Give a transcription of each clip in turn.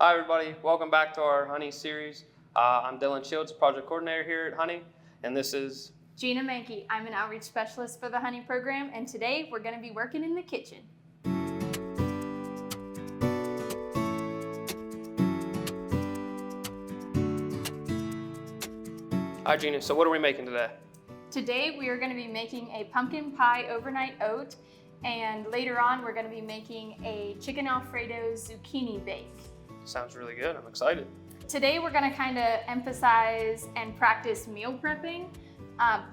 Hi everybody, welcome back to our Honey series. I'm Dylan Shields, project coordinator here at Honey, and this is Gina Mankey. I'm an outreach specialist for the Honey program, and today we're going to be working in the kitchen. Hi Gina, so what are we making today? Today we are going to be making a pumpkin pie overnight oat, and later on we're going to be making a chicken Alfredo zucchini bake. Sounds really good, I'm excited. Today we're going to kind of emphasize and practice meal prepping,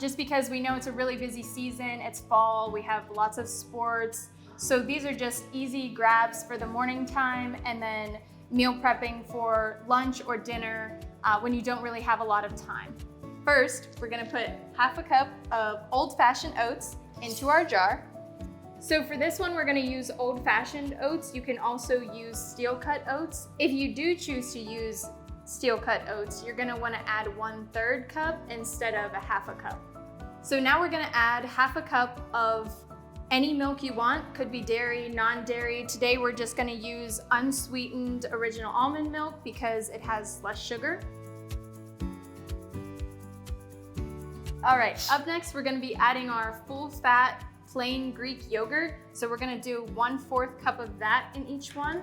just because we know it's a really busy season, it's fall, we have lots of sports, so these are just easy grabs for the morning time and then meal prepping for lunch or dinner when you don't really have a lot of time. First, we're going to put half a cup of old-fashioned oats into our jar. So for this one, we're going to use old-fashioned oats. You can also use steel-cut oats. If you do choose to use steel-cut oats, you're going to want to add 1/3 cup instead of a half a cup. So now we're going to add half a cup of any milk you want. Could be dairy, non-dairy. Today we're just going to use unsweetened original almond milk because it has less sugar. All right, up next we're going to be adding our full-fat plain Greek yogurt. So we're gonna do 1/4 cup of that in each one.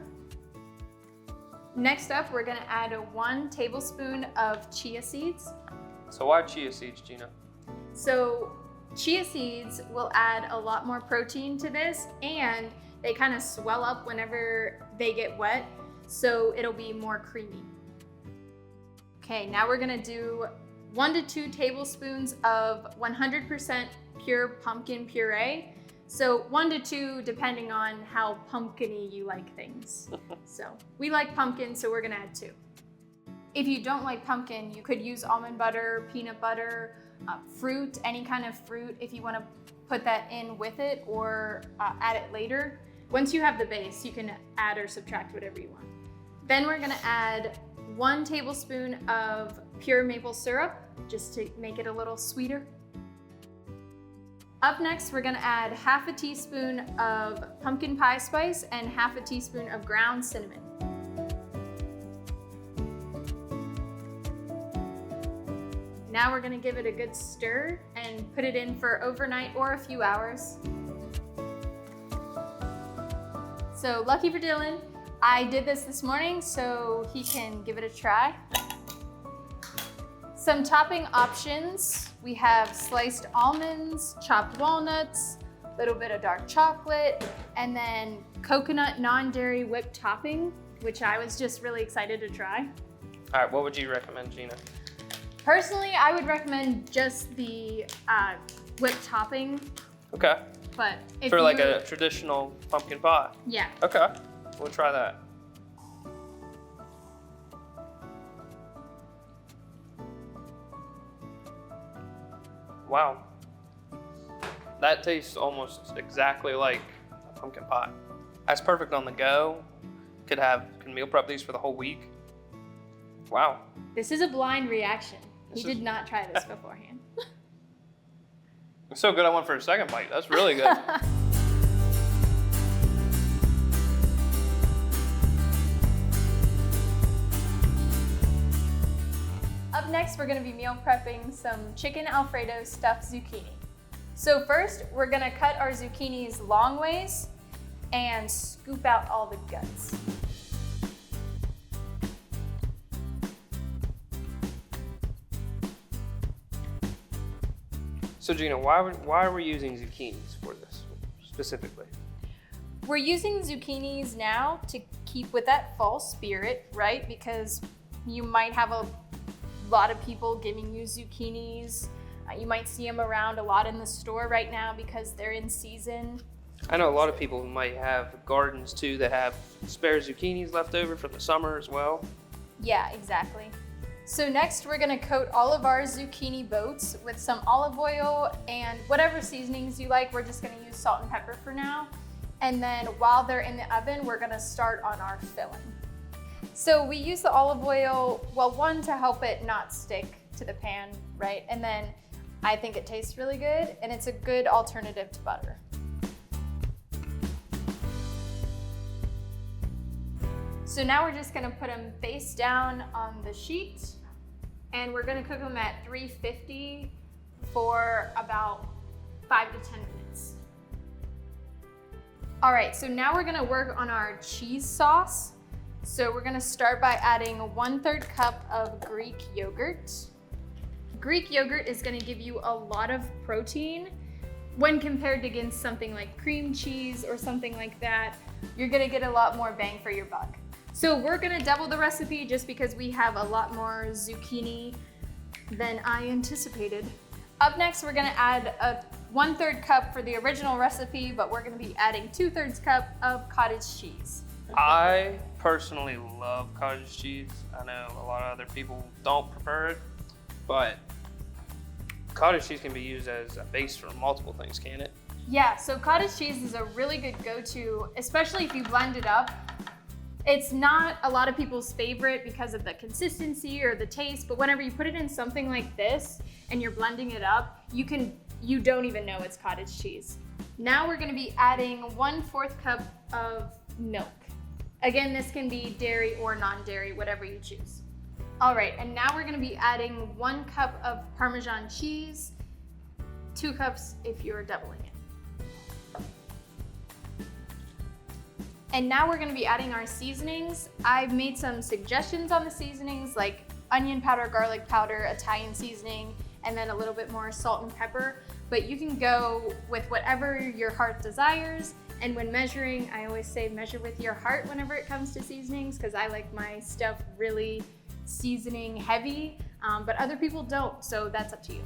Next up, we're gonna add 1 tablespoon of chia seeds. So why chia seeds, Gina? So chia seeds will add a lot more protein to this, and they kind of swell up whenever they get wet, so it'll be more creamy. Okay, now we're gonna do 1 to 2 tablespoons of 100% pure pumpkin puree. So 1 to 2 depending on how pumpkin-y you like things. So we like pumpkin, so we're gonna add 2. If you don't like pumpkin, you could use almond butter, peanut butter, fruit, any kind of fruit if you wanna put that in with it or add it later. Once you have the base, you can add or subtract whatever you want. Then we're gonna add 1 tablespoon of pure maple syrup, just to make it a little sweeter. Up next, we're gonna add half a teaspoon of pumpkin pie spice and half a teaspoon of ground cinnamon. Now we're gonna give it a good stir and put it in for overnight or a few hours. So lucky for Dylan, I did this morning so he can give it a try. Some topping options, we have sliced almonds, chopped walnuts, a little bit of dark chocolate, and then coconut non-dairy whipped topping, which I was just really excited to try. All right, what would you recommend, Gina? Personally, I would recommend just the whipped topping. Okay. But if For like a traditional pumpkin pie? Yeah. Okay, we'll try that. Wow, that tastes almost exactly like a pumpkin pie. That's perfect on the go. Can meal prep these for the whole week. Wow. This is a blind reaction. He did not try this beforehand. It's so good I went for a second bite. That's really good. Up next, we're gonna be meal prepping some chicken Alfredo stuffed zucchini. So first, we're gonna cut our zucchinis long ways and scoop out all the guts. So Gina, why are we using zucchinis for this specifically? We're using zucchinis now to keep with that fall spirit, right? Because you might have a lot of people giving you zucchinis. You might see them around a lot in the store right now because they're in season. I know a lot of people who might have gardens too that have spare zucchinis left over from the summer as well. Yeah, exactly. So next we're gonna coat all of our zucchini boats with some olive oil and whatever seasonings you like. We're just gonna use salt and pepper for now. And then while they're in the oven, we're gonna start on our filling. So we use the olive oil, well, one, to help it not stick to the pan, right? And then I think it tastes really good and it's a good alternative to butter. So now we're just gonna put them face down on the sheet, and we're gonna cook them at 350 for about 5 to 10 minutes. All right, so now we're gonna work on our cheese sauce. So we're gonna start by adding 1/3 cup of Greek yogurt. Greek yogurt is gonna give you a lot of protein when compared against something like cream cheese or something like that. You're gonna get a lot more bang for your buck. So we're gonna double the recipe just because we have a lot more zucchini than I anticipated. Up next, we're gonna add a 1/3 cup for the original recipe, but we're gonna be adding 2/3 cup of cottage cheese. I personally love cottage cheese. I know a lot of other people don't prefer it, but cottage cheese can be used as a base for multiple things, can't it? Yeah, so cottage cheese is a really good go-to, especially if you blend it up. It's not a lot of people's favorite because of the consistency or the taste, but whenever you put it in something like this and you're blending it up, you don't even know it's cottage cheese. Now we're gonna be adding 1/4 cup of milk. Again, this can be dairy or non-dairy, whatever you choose. All right, and now we're gonna be adding 1 cup of Parmesan cheese, 2 cups if you're doubling it. And now we're gonna be adding our seasonings. I've made some suggestions on the seasonings like onion powder, garlic powder, Italian seasoning, and then a little bit more salt and pepper. But you can go with whatever your heart desires. And when measuring, I always say measure with your heart whenever it comes to seasonings, because I like my stuff really seasoning heavy, but other people don't, so that's up to you.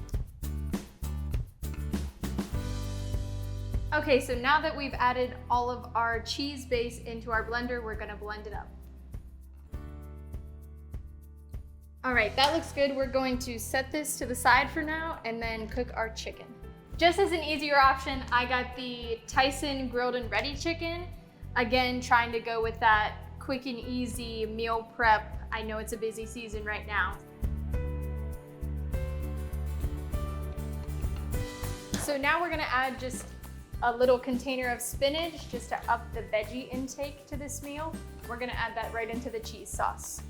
Okay, so now that we've added all of our cheese base into our blender, we're gonna blend it up. All right, that looks good. We're going to set this to the side for now and then cook our chicken. Just as an easier option, I got the Tyson grilled and ready chicken. Again, trying to go with that quick and easy meal prep. I know it's a busy season right now. So now we're gonna add just a little container of spinach just to up the veggie intake to this meal. We're gonna add that right into the cheese sauce.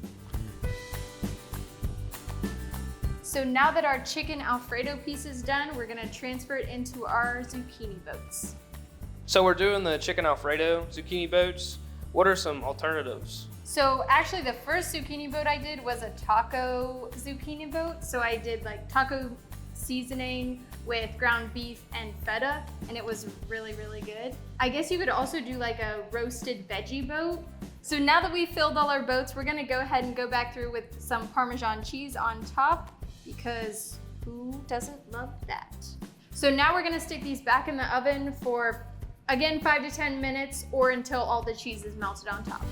So now that our chicken Alfredo piece is done, we're gonna transfer it into our zucchini boats. So we're doing the chicken Alfredo zucchini boats. What are some alternatives? So actually the first zucchini boat I did was a taco zucchini boat. So I did like taco seasoning with ground beef and feta, and it was really, really good. I guess you could also do like a roasted veggie boat. So now that we've filled all our boats, we're gonna go ahead and go back through with some Parmesan cheese on top, because who doesn't love that? So now we're gonna stick these back in the oven for, again, 5 to 10 minutes or until all the cheese is melted on top.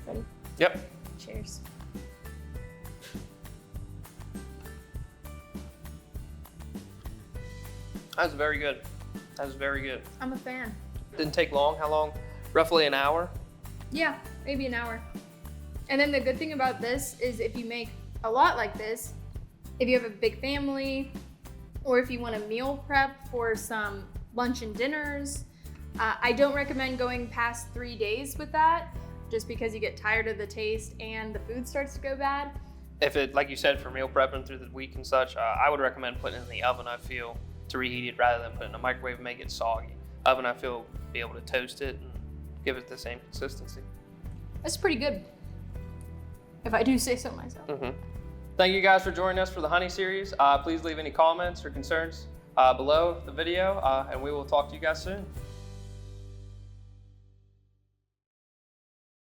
Ready? Yep. Cheers. That was very good. That was very good. I'm a fan. Didn't take long. How long? Roughly an hour. Yeah, maybe an hour. And then the good thing about this is if you make a lot like this, if you have a big family, or if you want to meal prep for some lunch and dinners, I don't recommend going past 3 days with that, just because you get tired of the taste and the food starts to go bad. If it, like you said, for meal prepping through the week and such, I would recommend putting it in the oven, I feel, to reheat it rather than putting it in a microwave and make it soggy. Oven, I feel, be able to toast it and give it the same consistency. That's pretty good, if I do say so myself. Thank you guys for joining us for the honey series. Please leave any comments or concerns below the video, and we will talk to you guys soon.